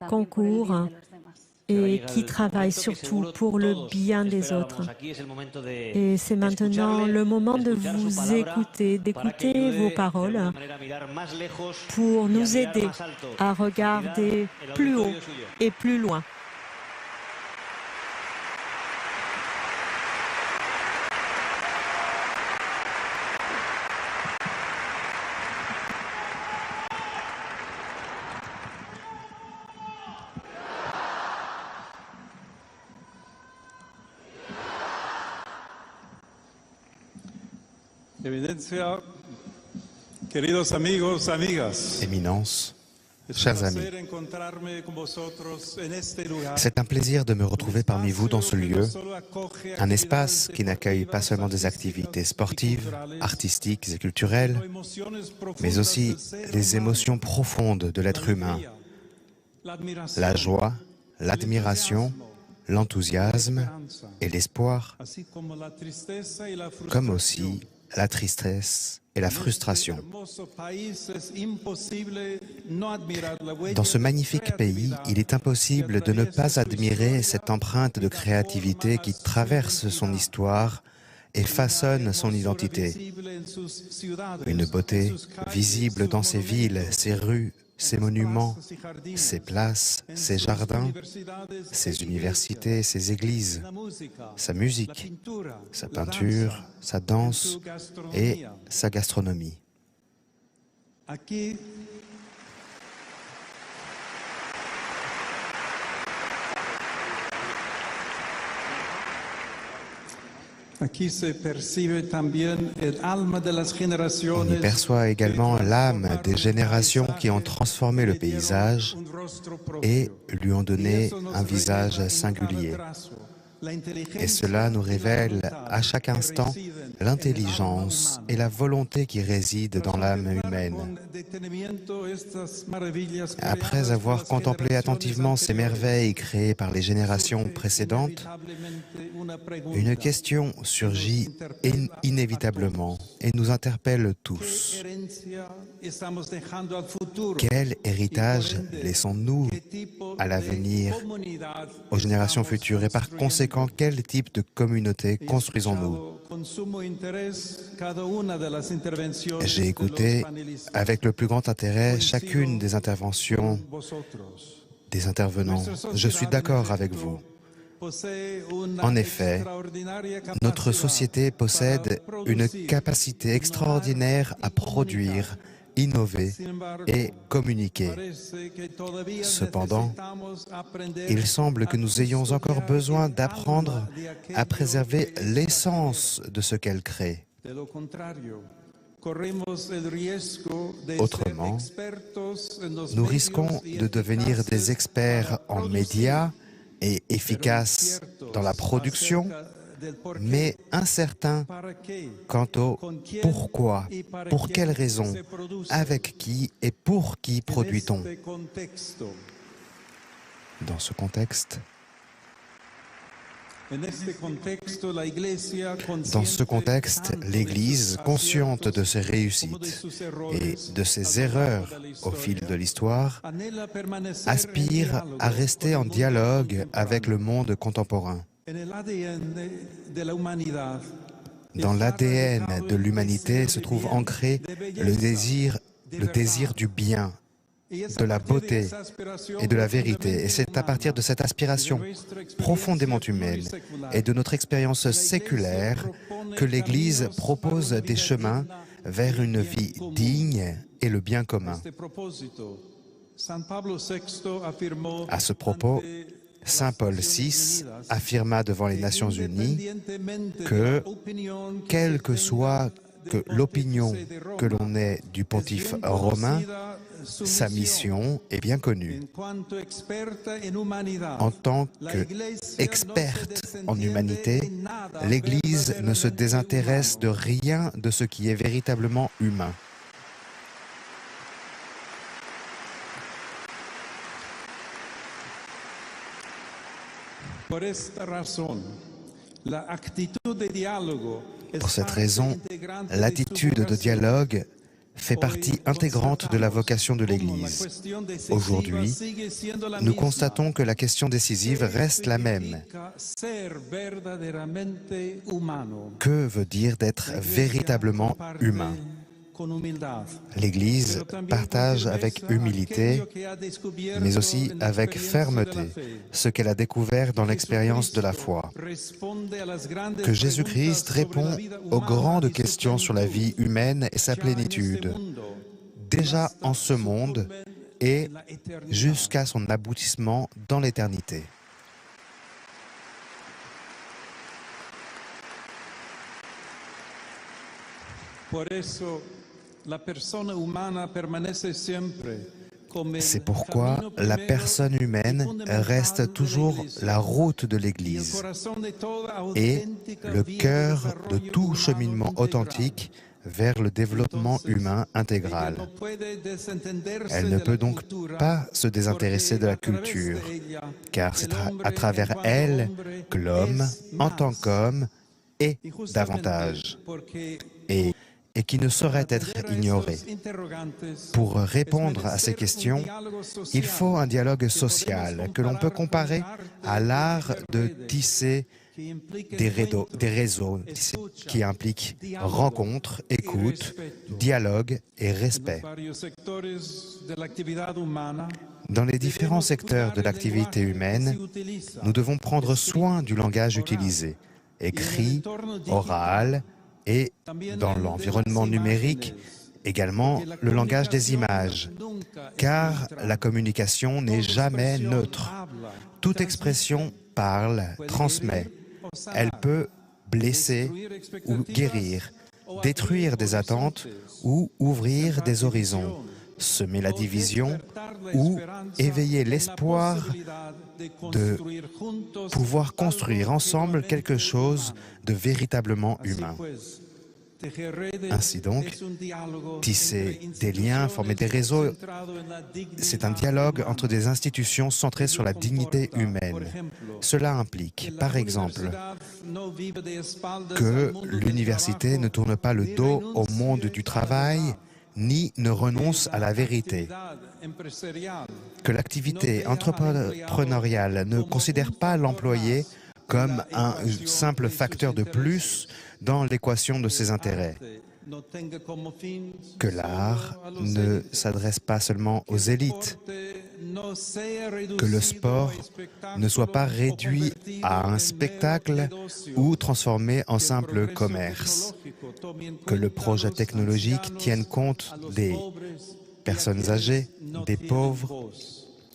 concours et qui travaille surtout pour le bien des autres. Et c'est maintenant le moment de vous écouter, d'écouter vos paroles pour nous aider à regarder plus haut et plus loin. Evidencia, queridos amigos, amigas. Éminence, chers amis, c'est un plaisir de me retrouver parmi vous dans ce lieu, un espace qui n'accueille pas seulement des activités sportives, artistiques et culturelles, mais aussi les émotions profondes de l'être humain, la joie, l'admiration, l'enthousiasme et l'espoir, comme aussi la tristesse et la frustration. Dans ce magnifique pays, il est impossible de ne pas admirer cette empreinte de créativité qui traverse son histoire et façonne son identité. Une beauté visible dans ses villes, ses rues, ses monuments, ses places, ses jardins, ses universités, ses églises, sa musique, sa peinture, sa danse et sa gastronomie. On y perçoit également l'âme des générations qui ont transformé le paysage et lui ont donné un visage singulier. Et cela nous révèle à chaque instant l'intelligence et la volonté qui résident dans l'âme humaine. Après avoir contemplé attentivement ces merveilles créées par les générations précédentes, une question surgit inévitablement et nous interpelle tous. Quel héritage laissons-nous à l'avenir, aux générations futures, et par conséquent, quel type de communauté construisons-nous? J'ai écouté avec le plus grand intérêt chacune des interventions des intervenants. Je suis d'accord avec vous. En effet, notre société possède une capacité extraordinaire à produire, innover et communiquer. Cependant, il semble que nous ayons encore besoin d'apprendre à préserver l'essence de ce qu'elle crée. Autrement, nous risquons de devenir des experts en médias et efficaces dans la production, mais incertains quant au pourquoi, pour quelles raisons, avec qui et pour qui produit-on. Dans ce contexte, l'Église, consciente de ses réussites et de ses erreurs au fil de l'histoire, aspire à rester en dialogue avec le monde contemporain. Dans l'ADN de l'humanité se trouve ancré le désir du bien, de la beauté et de la vérité. Et c'est à partir de cette aspiration profondément humaine et de notre expérience séculaire que l'Église propose des chemins vers une vie digne et le bien commun. À ce propos, Saint Paul VI affirma devant les Nations Unies que, quelle que soit l'opinion que l'on ait du pontife romain, sa mission est bien connue. En tant qu'experte en humanité, l'Église ne se désintéresse de rien de ce qui est véritablement humain. Pour cette raison, l'attitude de dialogue fait partie intégrante de la vocation de l'Église. Aujourd'hui, nous constatons que la question décisive reste la même. Que veut dire d'être véritablement humain? L'Église partage avec humilité, mais aussi avec fermeté, ce qu'elle a découvert dans l'expérience de la foi. Que Jésus-Christ répond aux grandes questions sur la vie humaine et sa plénitude, déjà en ce monde et jusqu'à son aboutissement dans l'éternité. C'est pourquoi la personne humaine reste toujours la route de l'Église et le cœur de tout cheminement authentique vers le développement humain intégral. Elle ne peut donc pas se désintéresser de la culture, car c'est à travers elle que l'homme, en tant qu'homme, est davantage et qui ne saurait être ignoré. Pour répondre à ces questions, il faut un dialogue social que l'on peut comparer à l'art de tisser des réseaux qui impliquent rencontre, écoute, dialogue et respect. Dans les différents secteurs de l'activité humaine, nous devons prendre soin du langage utilisé, écrit, oral, et dans l'environnement numérique, également le langage des images, car la communication n'est jamais neutre. Toute expression parle, transmet. Elle peut blesser ou guérir, détruire des attentes ou ouvrir des horizons, semer la division ou éveiller l'espoir de pouvoir construire ensemble quelque chose de véritablement humain. Ainsi donc, tisser des liens, former des réseaux, c'est un dialogue entre des institutions centrées sur la dignité humaine. Cela implique, par exemple, que l'université ne tourne pas le dos au monde du travail, ni ne renonce à la vérité. Que l'activité entrepreneuriale ne considère pas l'employé comme un simple facteur de plus dans l'équation de ses intérêts. Que l'art ne s'adresse pas seulement aux élites. Que le sport ne soit pas réduit à un spectacle ou transformé en simple commerce. Que le projet technologique tienne compte des personnes âgées, des pauvres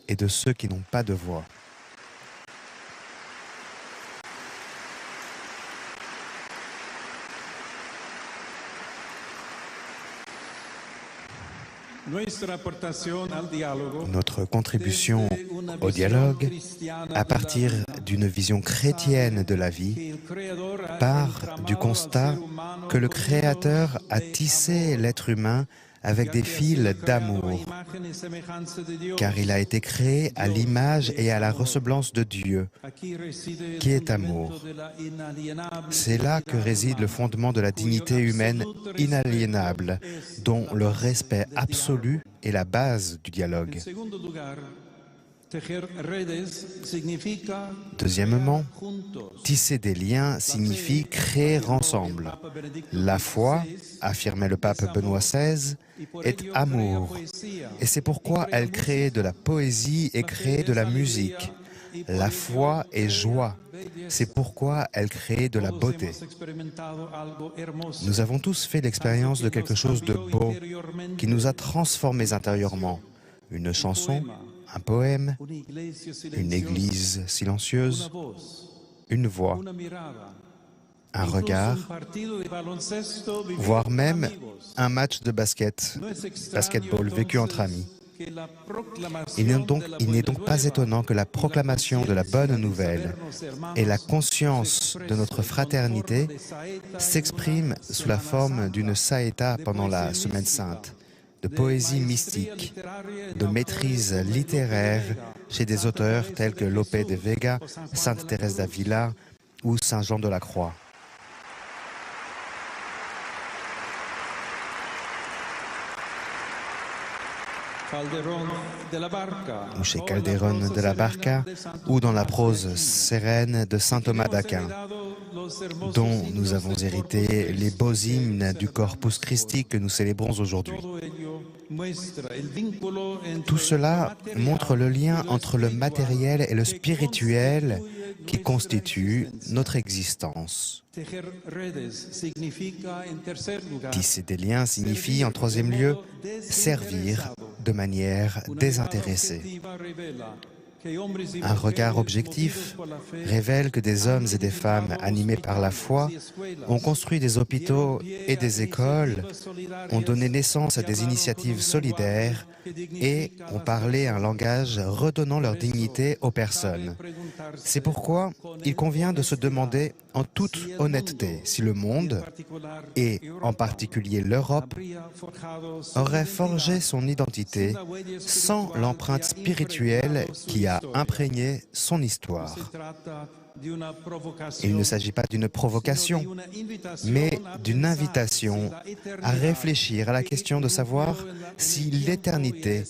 et de ceux qui n'ont pas de voix. Notre contribution au dialogue, à partir d'une vision chrétienne de la vie, part du constat que le Créateur a tissé l'être humain avec des fils d'amour, car il a été créé à l'image et à la ressemblance de Dieu, qui est amour. C'est là que réside le fondement de la dignité humaine inaliénable, dont le respect absolu est la base du dialogue. Deuxièmement, tisser des liens signifie créer ensemble. La foi, affirmait le pape Benoît XVI, est amour. Et c'est pourquoi elle crée de la poésie et crée de la musique. La foi est joie. C'est pourquoi elle crée de la beauté. Nous avons tous fait l'expérience de quelque chose de beau qui nous a transformés intérieurement. Une chanson, un poème, une église silencieuse, une voix, un regard, voire même un match de basketball vécu entre amis. Il n'est donc pas étonnant que la proclamation de la bonne nouvelle et la conscience de notre fraternité s'expriment sous la forme d'une saeta pendant la Semaine Sainte, de poésie mystique, de maîtrise littéraire chez des auteurs tels que Lope de Vega, Sainte Thérèse d'Avila ou Saint Jean de la Croix. ou chez Calderón de la Barca, ou dans la prose sereine de saint Thomas d'Aquin, dont nous avons hérité les beaux hymnes du Corpus Christi que nous célébrons aujourd'hui. Tout cela montre le lien entre le matériel et le spirituel qui constitue notre existence. Tisser des liens signifie, en troisième lieu, servir de manière désintéressée. Un regard objectif révèle que des hommes et des femmes animés par la foi ont construit des hôpitaux et des écoles, ont donné naissance à des initiatives solidaires et ont parlé un langage redonnant leur dignité aux personnes. C'est pourquoi il convient de se demander en toute honnêteté si le monde, et en particulier l'Europe, aurait forgé son identité sans l'empreinte spirituelle qui a imprégné son histoire. Il ne s'agit pas d'une provocation, mais d'une invitation à réfléchir à la question de savoir si l'éternité,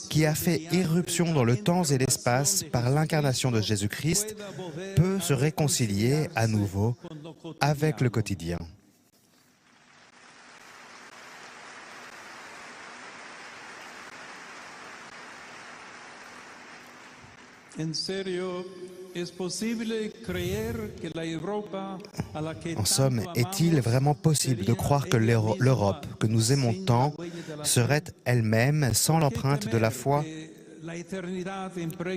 qui a fait irruption dans le temps et l'espace par l'incarnation de Jésus-Christ, peut se réconcilier à nouveau avec le quotidien. En somme, est-il vraiment possible de croire que l'Europe, que nous aimons tant, serait elle-même sans l'empreinte de la foi?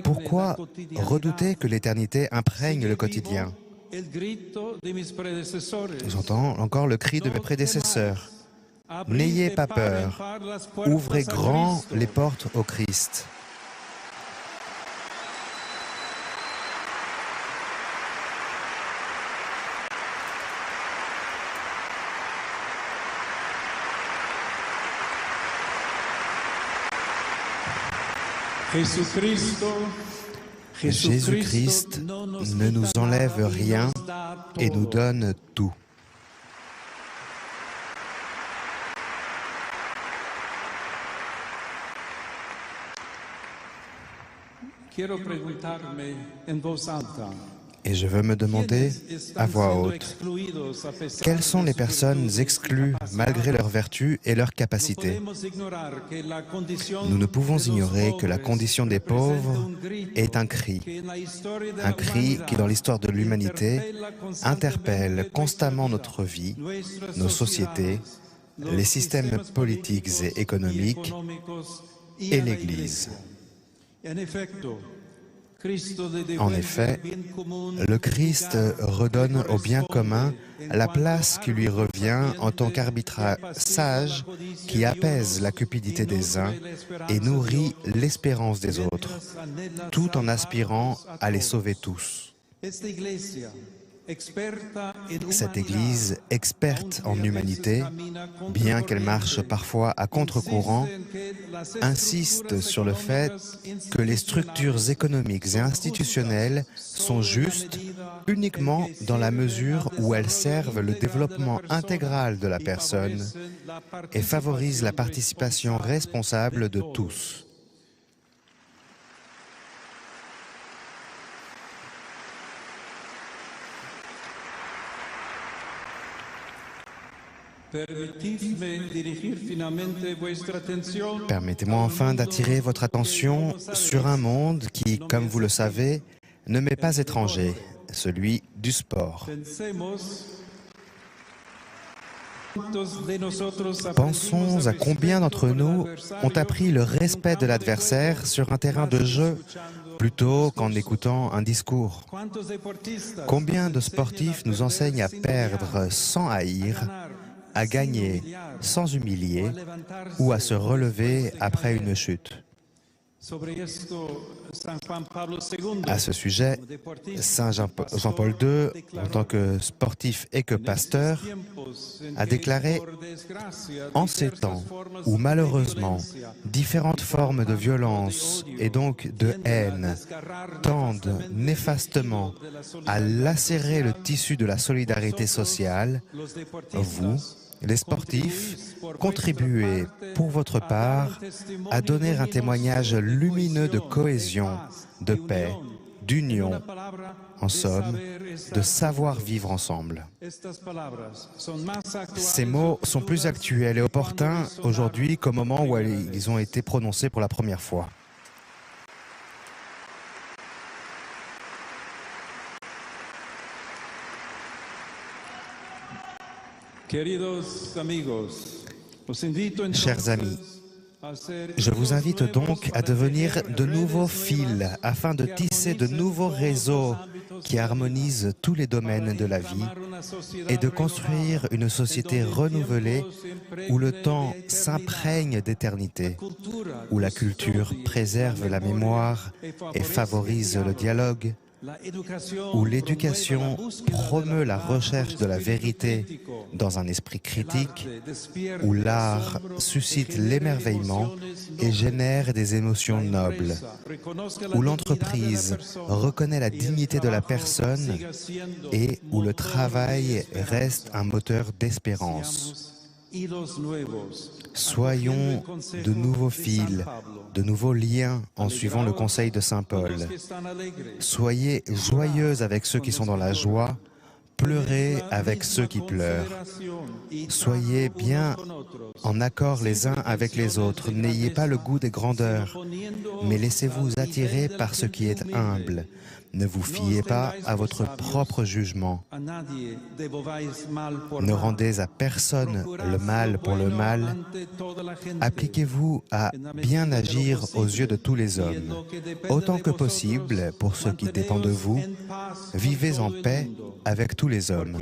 Pourquoi redouter que l'éternité imprègne le quotidien? J'entends encore le cri de mes prédécesseurs. N'ayez pas peur, ouvrez grand les portes au Christ. Jésus-Christ ne nous enlève rien et nous donne tout. Et je veux me demander à voix haute, quelles sont les personnes exclues malgré leur vertu et leur capacité? Nous ne pouvons ignorer que la condition des pauvres est un cri qui dans l'histoire de l'humanité interpelle constamment notre vie, nos sociétés, les systèmes politiques et économiques et l'Église. En effet, le Christ redonne au bien commun la place qui lui revient en tant qu'arbitre sage qui apaise la cupidité des uns et nourrit l'espérance des autres, tout en aspirant à les sauver tous. Cette Église, experte en humanité, bien qu'elle marche parfois à contre-courant, insiste sur le fait que les structures économiques et institutionnelles sont justes uniquement dans la mesure où elles servent le développement intégral de la personne et favorisent la participation responsable de tous. Permettez-moi enfin d'attirer votre attention sur un monde qui, comme vous le savez, ne m'est pas étranger, celui du sport. Pensons à combien d'entre nous ont appris le respect de l'adversaire sur un terrain de jeu plutôt qu'en écoutant un discours. Combien de sportifs nous enseignent à perdre sans haïr, à gagner sans humilier ou à se relever après une chute. À ce sujet, Saint Jean-Paul II, en tant que sportif et que pasteur, a déclaré « En ces temps où malheureusement différentes formes de violence et donc de haine tendent néfastement à lacérer le tissu de la solidarité sociale, vous, Les sportifs, contribuez pour votre part à donner un témoignage lumineux de cohésion, de paix, d'union, en somme, de savoir vivre ensemble. Ces mots sont plus actuels et opportuns aujourd'hui qu'au moment où ils ont été prononcés pour la première fois. Chers amis, je vous invite donc à devenir de nouveaux fils afin de tisser de nouveaux réseaux qui harmonisent tous les domaines de la vie et de construire une société renouvelée où le temps s'imprègne d'éternité, où la culture préserve la mémoire et favorise le dialogue, où l'éducation promeut la recherche de la vérité dans un esprit critique, où l'art suscite l'émerveillement et génère des émotions nobles, où l'entreprise reconnaît la dignité de la personne et où le travail reste un moteur d'espérance. Soyons de nouveaux fils, de nouveaux liens en suivant le conseil de Saint Paul. Soyez joyeux avec ceux qui sont dans la joie, pleurez avec ceux qui pleurent. Soyez bien en accord les uns avec les autres. N'ayez pas le goût des grandeurs, mais laissez-vous attirer par ce qui est humble. Ne vous fiez pas à votre propre jugement. Ne rendez à personne le mal pour le mal. Appliquez-vous à bien agir aux yeux de tous les hommes. Autant que possible, pour ce qui dépend de vous, vivez en paix avec tous les hommes.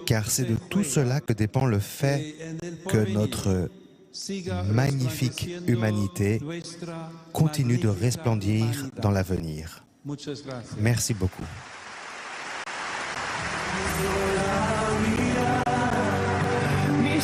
Car c'est de tout cela que dépend le fait que notre magnifique humanité continue de resplendir dans l'avenir. Merci beaucoup. Mi